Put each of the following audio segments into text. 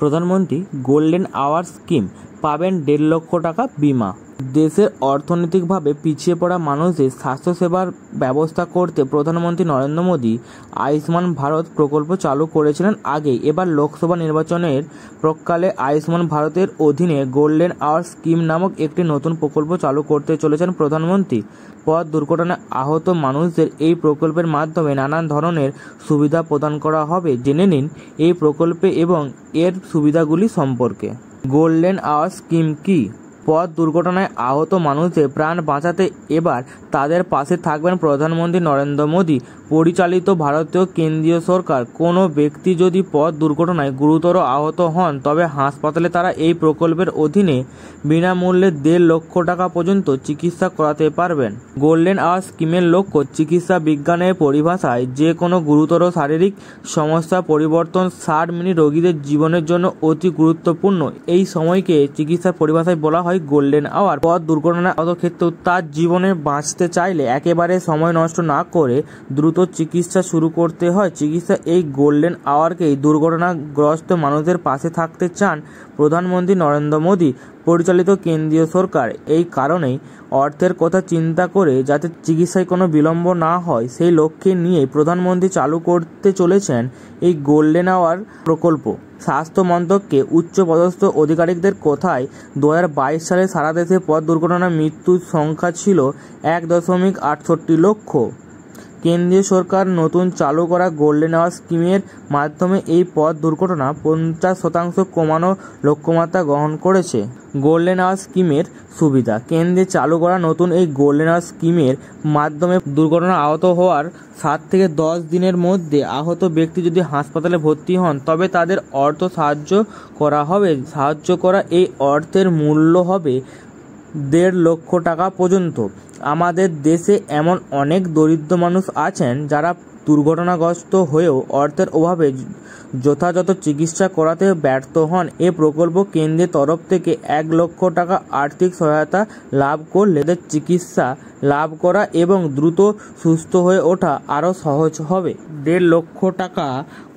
প্রধানমন্ত্রী golden hour scheme পাবেন 1.5 লক্ষ টাকা বিমা। দেশের অর্থনৈতিকভাবে পিছিয়ে পড়া মানুষদের স্বাস্থ্যসেবার ব্যবস্থা করতে প্রধানমন্ত্রী নরেন্দ্র মোদী আয়ুষ্মান ভারত প্রকল্প চালু করেছিলেন আগেই। এবার লোকসভা নির্বাচনের প্রাক্কালে আয়ুষ্মান ভারতের অধীনে গোল্ডেন আওয়ার স্কিম নামক একটি নতুন প্রকল্প চালু করতে চলেছেন প্রধানমন্ত্রী। পথ দুর্ঘটনায় আহত মানুষদের এই প্রকল্পের মাধ্যমে নানান ধরনের সুবিধা প্রদান করা হবে। জেনে নিন এই প্রকল্পে এবং এর সুবিধাগুলি সম্পর্কে। গোল্ডেন আওয়ার স্কিম কি? পথ দুর্ঘটনায় আহত মানুষদের প্রাণ বাঁচাতে এবার তাদের পাশে থাকবেন প্রধানমন্ত্রী নরেন্দ্র মোদী পরিচালিত ভারতীয় কেন্দ্রীয় সরকার। কোনো ব্যক্তি যদি পথ দুর্ঘটনায় গুরুতর আহত হন তবে হাসপাতালে তারা এই প্রকল্পের অধীনে বিনামূল্যে 1.5 লক্ষ টাকা পর্যন্ত চিকিৎসা করাতে পারবেন। গোল্ডেন আওয়ার স্কিমের লক্ষ্য চিকিৎসা বিজ্ঞানের পরিভাষায় যে কোনো গুরুতর শারীরিক সমস্যা পরিবর্তন 60 মিনিট রোগীদের জীবনের জন্য অতি গুরুত্বপূর্ণ। এই সময়কে চিকিৎসার পরিভাষায় বলা হয় গোল্ডেন আওয়ার। পথ দুর্ঘটনায় আহত ক্ষেত্রে তার জীবনে বাঁচতে চাইলে একেবারে সময় নষ্ট না করে দ্রুত চিকিৎসা শুরু করতে হয়। চিকিৎসা এই গোল্ডেন আওয়ারকেই দুর্ঘটনাগ্রস্ত মানুষদের পাশে থাকতে চান প্রধানমন্ত্রী নরেন্দ্র মোদী পরিচালিত কেন্দ্রীয় সরকার। এই কারণেই অর্থের কথা চিন্তা করে যাতে চিকিৎসায় কোনো বিলম্ব না হয় সেই লক্ষ্যে নিয়ে প্রধানমন্ত্রী চালু করতে চলেছেন এই গোল্ডেন আওয়ার প্রকল্প। স্বাস্থ্য মন্ত্রকে উচ্চপদস্থ আধিকারিকদের কথায় 2022 সালে সারা দেশে পথ দুর্ঘটনায় মৃত্যুর সংখ্যা ছিল 1.68 লক্ষ। কেন্দ্রীয় সরকার নতুন চালু করা গোল্ডেন আওয়ার স্কিমের মাধ্যমে এই পথ দুর্ঘটনা 50% কমানোর লক্ষ্যমাত্রা গ্রহণ করেছে। গোল্ডেন আওয়ার স্কিমের সুবিধা। কেন্দ্রে চালু করা নতুন এই গোল্ডেন আওয়ার স্কিমের মাধ্যমে দুর্ঘটনা আহত হওয়ার 7 থেকে 10 দিনের মধ্যে আহত ব্যক্তি যদি হাসপাতালে ভর্তি হন তবে তাদের অর্থ সাহায্য করা হবে। সাহায্য করা এই অর্থের মূল্য হবে 1.5 লক্ষ টাকা পর্যন্ত। আমাদের দেশে এমন অনেক দরিদ্র মানুষ আছেন যারা দুর্ঘটনাগ্রস্ত হয়েও অর্থের অভাবে যথাযথ চিকিৎসা করাতে ব্যর্থ হন। এ প্রকল্প কেন্দ্রের তরফ থেকে 1 লক্ষ টাকা আর্থিক সহায়তা লাভ করলে তাদের চিকিৎসা লাভ করা এবং দ্রুত সুস্থ হয়ে ওঠা আরও সহজ হবে। 1.5 লক্ষ টাকা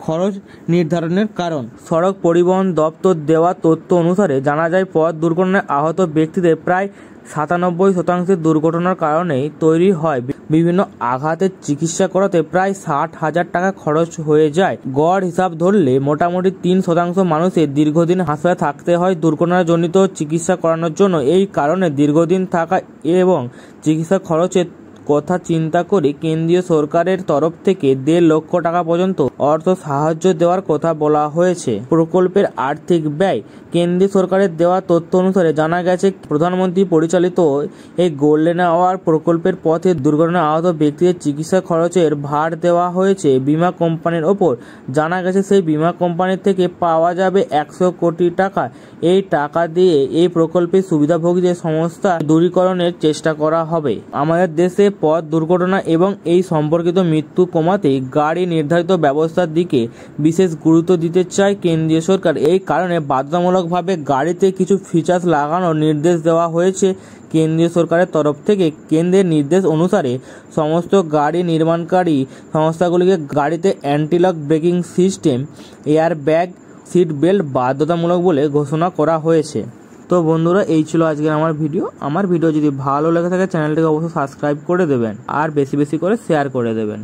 খরচ নির্ধারণের কারণ। সড়ক পরিবহন দপ্তর দেওয়া তথ্য অনুসারে জানা যায় পথ দুর্ঘটনায় আহত ব্যক্তিদের প্রায় 97% দুর্ঘটনার কারণেই তৈরি হয়। বিভিন্ন আঘাতের চিকিৎসা করাতে প্রায় 60,000 টাকা খরচ হয়ে যায়। গড় হিসাব ধরলে মোটামুটি 3% মানুষের দীর্ঘদিন হাসপাতালে থাকতে হয় দুর্ঘটনাজনিত চিকিৎসা করানোর জন্য। এই কারণে দীর্ঘদিন থাকা এবং চিকিৎসা খরচের কথা চিন্তা করে কেন্দ্রীয় সরকারের তরফ থেকে 1.5 লক্ষ টাকা পর্যন্ত অর্থ সাহায্য দেওয়ার কথা বলা হয়েছে। প্রকল্পের আর্থিক ব্যয়। কেন্দ্রীয় সরকারের দেওয়া তথ্য অনুসারে জানা গেছে প্রধানমন্ত্রী পরিচালিত এই গোল্ডেন আওয়ার প্রকল্পের পথে দুর্ঘটনায় আহত ব্যক্তিদের চিকিৎসা খরচের ভার দেওয়া হয়েছে বীমা কোম্পানির ওপর। জানা গেছে সেই বীমা কোম্পানি থেকে পাওয়া যাবে 100 কোটি টাকা। এই টাকা দিয়ে এই প্রকল্পের সুবিধাভোগীদের সমস্যা দূরীকরণের চেষ্টা করা হবে। আমাদের দেশে পথ দুর্ঘটনা এবং এই সম্পর্কিত মৃত্যু কমাতে গাড়ি নির্ধারিত ব্যবস্থার দিকে বিশেষ গুরুত্ব দিতে চায় কেন্দ্রীয় সরকার। এই কারণে বাধ্যতামূলকভাবে গাড়িতে কিছু ফিচার্স লাগানোর নির্দেশ দেওয়া হয়েছে কেন্দ্রীয় সরকারের তরফ থেকে। কেন্দ্রের নির্দেশ অনুসারে সমস্ত গাড়ি নির্মাণকারী সংস্থাগুলিকে গাড়িতে anti-lock braking system, air bag, seat belt বাধ্যতামূলক বলে ঘোষণা করা হয়েছে। তো বন্ধুরা, এই ছিল আজকের আমার ভিডিও যদি ভালো লেগে থাকে চ্যানেলটিকে অবশ্যই সাবস্ক্রাইব করে দেবেন আর বেশি বেশি করে শেয়ার করে দেবেন।